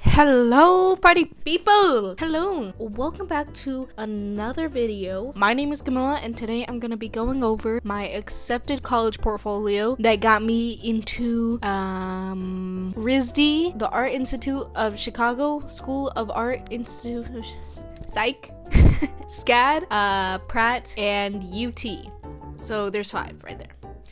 Hello party people! Hello! Welcome back to another video. My name is Camilla and today I'm gonna be going over my accepted college portfolio that got me into RISD, the Art Institute of Chicago School of Art Institute, SAIC, SCAD, Pratt, and UT. So there's 5 right there.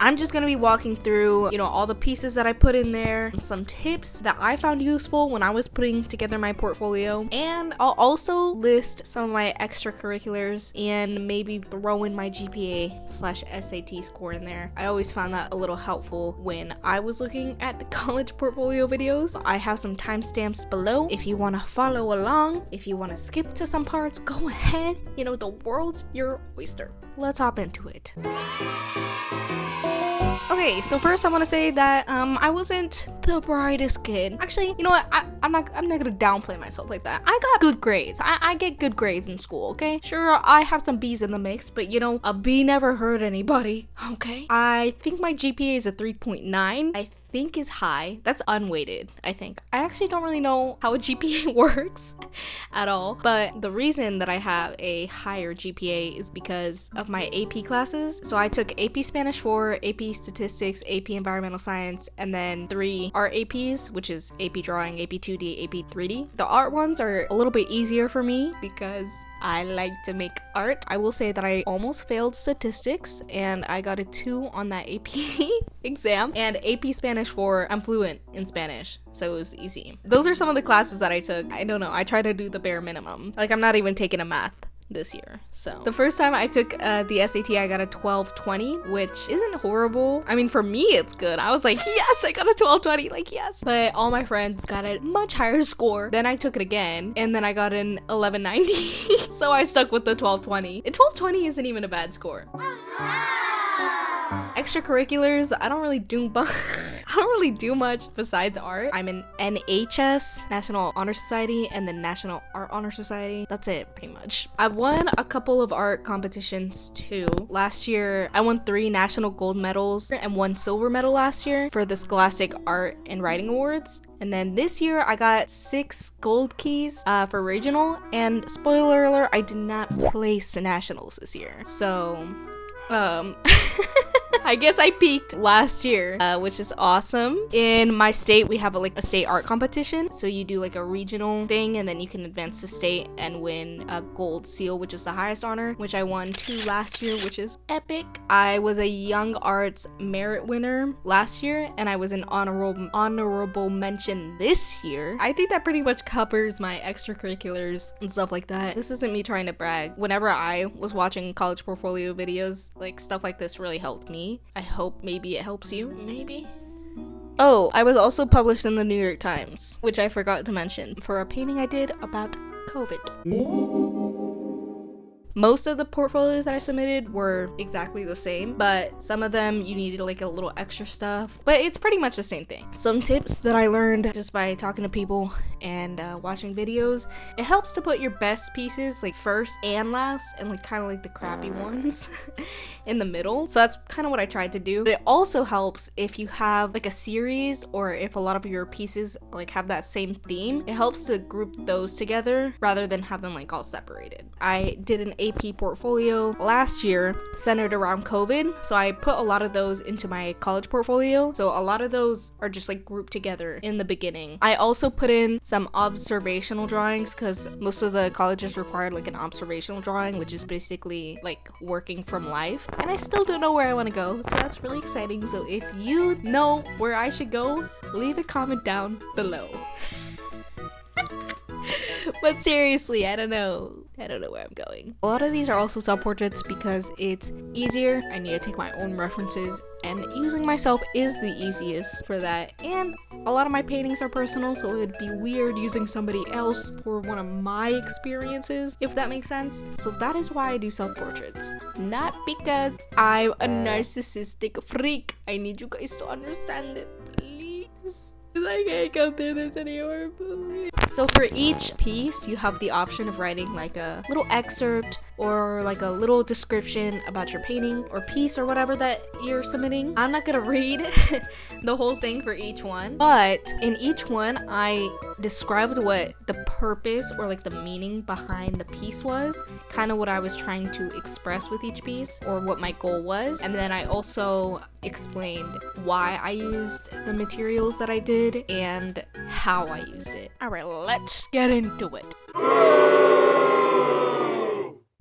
I'm just gonna be walking through, all the pieces that I put in there, some tips that I found useful when I was putting together my portfolio, and I'll also list some of my extracurriculars and maybe throw in my GPA/SAT score in there. I always found that a little helpful when I was looking at the college portfolio videos. I have some timestamps below if you want to follow along. If you want to skip to some parts, go ahead. The world's your oyster. Let's hop into it. Okay, so first I want to say that I wasn't the brightest kid. Actually, you know what? I'm not gonna downplay myself like that. I got good grades. I get good grades in school. Okay, sure, I have some B's in the mix, but a B never hurt anybody. Okay, I think my GPA is a 3.9. I think is high. That's unweighted, I think. I actually don't really know how a GPA works at all, but the reason that I have a higher GPA is because of my AP classes. So I took AP Spanish 4, AP Statistics, AP Environmental Science, and then 3 art APs, which is AP Drawing, AP 2D, AP 3D. The art ones are a little bit easier for me because I like to make art. I will say that I almost failed statistics and I got a 2 on that AP exam, and AP Spanish 4, I'm fluent in Spanish, so it was easy. Those are some of the classes that I took. I don't know, I try to do the bare minimum. Like, I'm not even taking a math this year. So the first time I took the SAT, I got a 1220, which isn't horrible. I mean, for me it's good. I was like, yes, I got a 1220, like, yes. But all my friends got a much higher score. Then I took it again and then I got an 1190. So I stuck with the 1220. A 1220 isn't even a bad score. Extracurriculars, I don't really do much besides art. I'm in NHS, National Honor Society, and the National Art Honor Society. That's it, pretty much. I've won a couple of art competitions too. Last year, I won 3 national gold medals and 1 silver medal last year for the Scholastic Art and Writing Awards. And then this year, I got 6 gold keys for regional. And spoiler alert, I did not place nationals this year. So, I guess I peaked last year, which is awesome. In my state, we have a state art competition. So you do a regional thing and then you can advance to state and win a gold seal, which is the highest honor, which I won 2 last year, which is epic. I was a Young Arts Merit winner last year and I was an honorable mention this year. I think that pretty much covers my extracurriculars and stuff like that. This isn't me trying to brag. Whenever I was watching college portfolio videos, stuff like this really helped me. I hope maybe it helps you. Maybe. Oh, I was also published in the New York Times, which I forgot to mention, for a painting I did about COVID. Most of the portfolios that I submitted were exactly the same, but some of them you needed a little extra stuff, but it's pretty much the same thing. Some tips that I learned just by talking to people and watching videos: it helps to put your best pieces first and last, and kind of the crappy ones in the middle. So that's kind of what I tried to do. But it also helps if you have a series, or if a lot of your pieces have that same theme. It helps to group those together rather than have them all separated. I did an AP portfolio last year centered around COVID, so I put a lot of those into my college portfolio. So a lot of those are just grouped together in the beginning. I also put in some observational drawings because most of the colleges required an observational drawing, which is basically working from life. And I still don't know where I want to go, so that's really exciting. So if you know where I should go, leave a comment down below. But seriously, I don't know where I'm going. A lot of these are also self-portraits because it's easier. I need to take my own references, and using myself is the easiest for that. And a lot of my paintings are personal, so it would be weird using somebody else for one of my experiences, if that makes sense. So that is why I do self-portraits. Not because I'm a narcissistic freak. I need you guys to understand it, please. I can't go through this anymore, please. So for each piece, you have the option of writing a little excerpt, or like a little description about your painting or piece or whatever that you're submitting. I'm not gonna read the whole thing for each one, but in each one I described what the purpose or like the meaning behind the piece was, kind of what I was trying to express with each piece or what my goal was. And then I also explained why I used the materials that I did and how I used it. All right, let's get into it.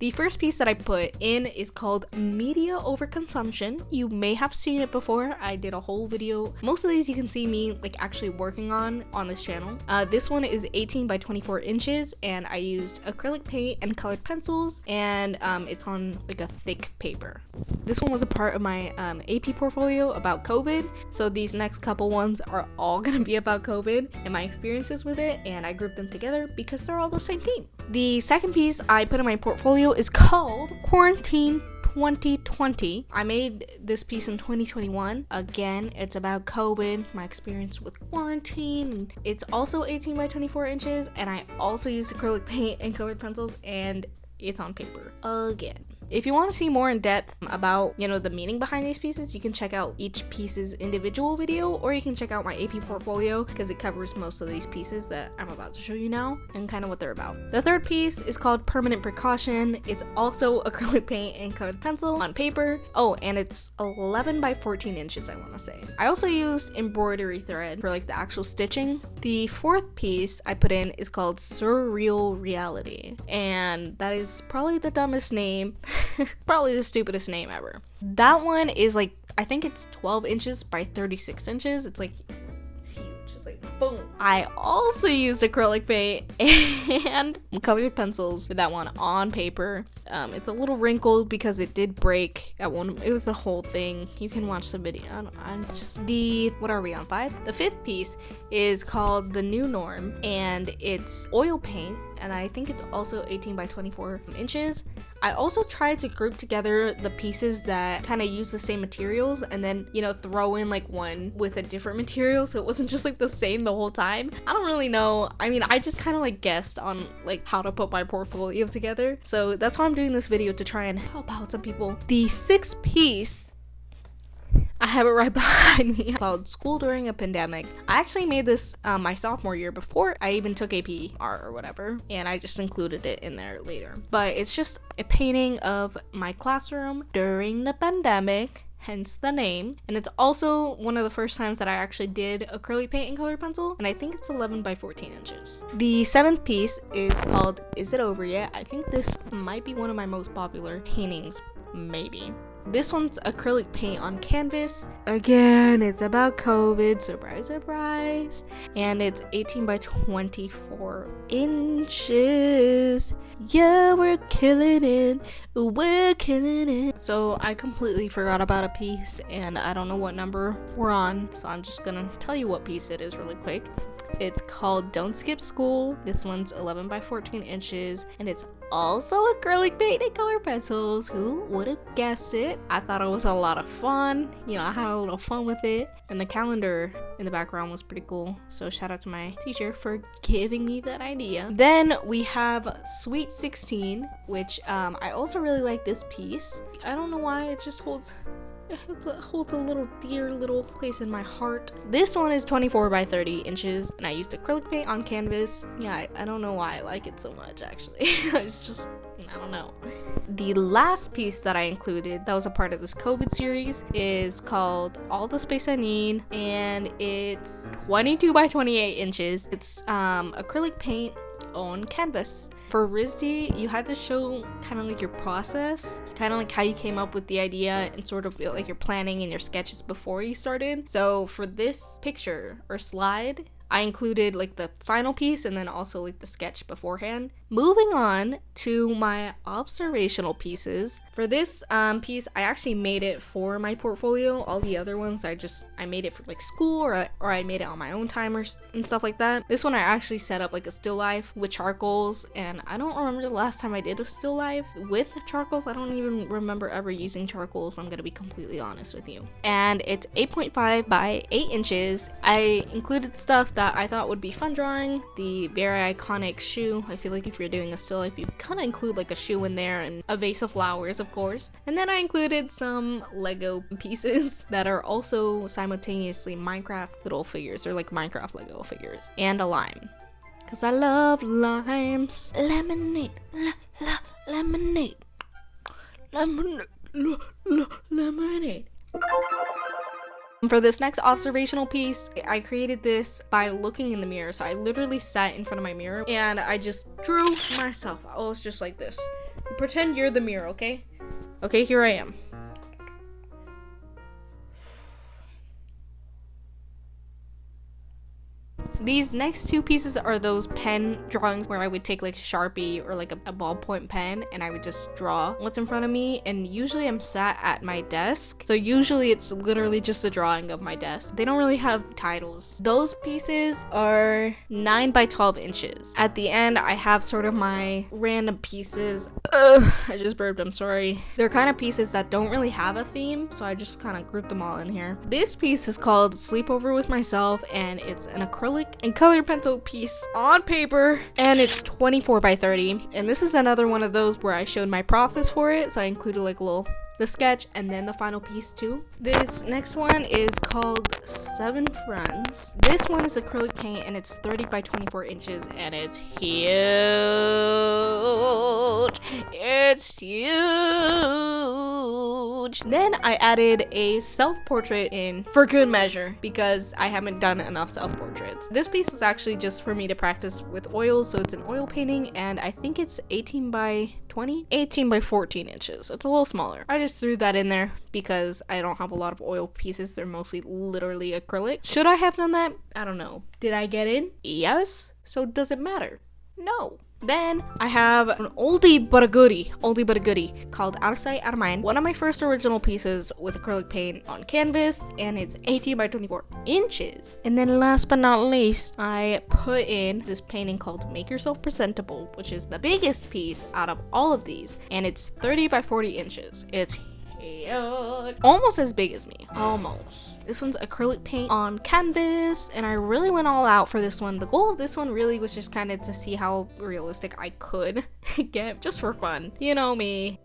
The first piece that I put in is called Media Overconsumption. You may have seen it before. I did a whole video. Most of these you can see me like actually working on this channel. This one is 18 by 24 inches and I used acrylic paint and colored pencils, and it's on like a thick paper. This one was a part of my AP portfolio about COVID. So these next couple ones are all gonna be about COVID and my experiences with it, and I grouped them together because they're all the same theme. The second piece I put in my portfolio is called Quarantine 2020. I made this piece in 2021. Again, it's about COVID, my experience with quarantine. It's also 18 by 24 inches, and I also used acrylic paint and colored pencils, and it's on paper again. If you want to see more in depth about, the meaning behind these pieces, you can check out each piece's individual video, or you can check out my AP portfolio because it covers most of these pieces that I'm about to show you now and kind of what they're about. The third piece is called Permanent Precaution. It's also acrylic paint and colored pencil on paper. Oh, and it's 11 by 14 inches, I want to say. I also used embroidery thread for like the actual stitching. The fourth piece I put in is called Surreal Reality, and that is probably the dumbest name. Probably the stupidest name ever. That one is like, I think it's 12 inches by 36 inches. It's huge. It's like boom. I also used acrylic paint and colored pencils for that one on paper. It's a little wrinkled because it did break at one. It was the whole thing. You can watch the video. What are we on, 5? The fifth piece is called The New Norm, and it's oil paint, and I think it's also 18 by 24 inches. I also tried to group together the pieces that kind of use the same materials and then, throw in like one with a different material so it wasn't just like the same the whole time. I don't really know. I mean, I just kind of like guessed on like how to put my portfolio together. So that's why I'm doing this video, to try and help out some people. The sixth piece, I have it right behind me, called School During a Pandemic. I actually made this my sophomore year before I even took AP art or whatever, and I just included it in there later. But it's just a painting of my classroom during the pandemic, hence the name. And it's also one of the first times that I actually did acrylic paint and colored pencil, and I think it's 11 by 14 inches. The seventh piece is called Is It Over Yet? I think this might be one of my most popular paintings, maybe. This one's acrylic paint on canvas. Again, it's about COVID, surprise, surprise. And it's 18 by 24 inches. Yeah, we're killing it. We're killing it. So I completely forgot about a piece, and I don't know what number we're on. So I'm just gonna tell you what piece it is really quick. It's called Don't Skip School. This one's 11 by 14 inches, and it's also acrylic paint and color pencils. Who would have guessed it? I thought it was a lot of fun. I had a little fun with it. And the calendar in the background was pretty cool. So shout out to my teacher for giving me that idea. Then we have Sweet 16, which I also really like this piece. I don't know why, it just holds a little dear little place in my heart. This one is 24 by 30 inches, and I used acrylic paint on canvas. Yeah, I don't know why I like it so much, actually. It's just, I don't know. The last piece that I included that was a part of this COVID series is called All the Space I Need, and it's 22 by 28 inches. It's acrylic paint on canvas. For RISD, you had to show kind of like your process, kind of like how you came up with the idea and sort of like your planning and your sketches before you started. So for this picture or slide, I included like the final piece and then also like the sketch beforehand. Moving on to my observational pieces. For this piece, I actually made it for my portfolio. All the other ones, I made it for like school or I made it on my own time and stuff like that. This one I actually set up like a still life with charcoals, and I don't remember the last time I did a still life with charcoals. I don't even remember ever using charcoals, I'm gonna be completely honest with you. And it's 8.5 by 8 inches. I included stuff that I thought would be fun drawing. The very iconic shoe. I feel like if you're doing a still life, you kind of include like a shoe in there and a vase of flowers, of course. And then I included some Lego pieces that are also simultaneously Minecraft little figures, or like Minecraft Lego figures, and a lime. Cause I love limes. Lemonade, lemonade, lemonade, lemonade. For this next observational piece, I created this by looking in the mirror. So I literally sat in front of my mirror and I just drew myself. I was just like this. Pretend you're the mirror, okay? Okay, here I am. These next two pieces are those pen drawings where I would take like Sharpie or like a ballpoint pen and I would just draw what's in front of me. And usually I'm sat at my desk, so usually it's literally just a drawing of my desk. They don't really have titles. Those pieces are 9 by 12 inches. At the end I have sort of my random pieces. I just burped, I'm sorry. They're kind of pieces that don't really have a theme, so I just kind of grouped them all in here. This piece is called Sleepover with Myself, and it's an acrylic and colored pencil piece on paper, and it's 24 by 30. And this is another one of those where I showed my process for it, so I included like the sketch and then the final piece too. This next one is called 7 Friends. This one is acrylic paint and it's 30 by 24 inches and it's huge. It's huge. Then I added a self-portrait in for good measure because I haven't done enough self-portraits. This piece was actually just for me to practice with oils, so it's an oil painting and I think it's 18 by 20? 18 by 14 inches. It's a little smaller. I just threw that in there because I don't have a lot of oil pieces. They're mostly literally acrylic. Should I have done that? I don't know. Did I get in? Yes. So does it matter? No. Then I have an oldie but a goodie called Out of Sight, Out of Mind. One of my first original pieces with acrylic paint on canvas, and it's 18 by 24 inches. And then last but not least, I put in this painting called Make Yourself Presentable, which is the biggest piece out of all of these, and it's 30 by 40 inches. It's huge. Almost as big as me. Almost. This one's acrylic paint on canvas, and I really went all out for this one. The goal of this one really was just kind of to see how realistic I could get, just for fun. You know me.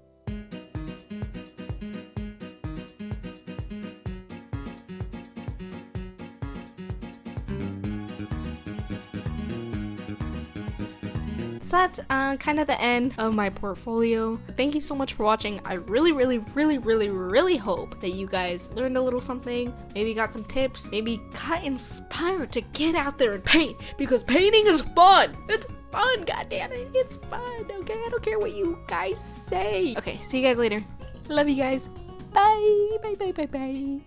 So that's kind of the end of my portfolio. Thank you so much for watching. I really hope that you guys learned a little something, maybe got some tips, maybe got inspired to get out there and paint, because painting is fun. It's fun, goddammit. It's fun, okay? I don't care what you guys say. Okay, see you guys later. Love you guys. Bye. Bye.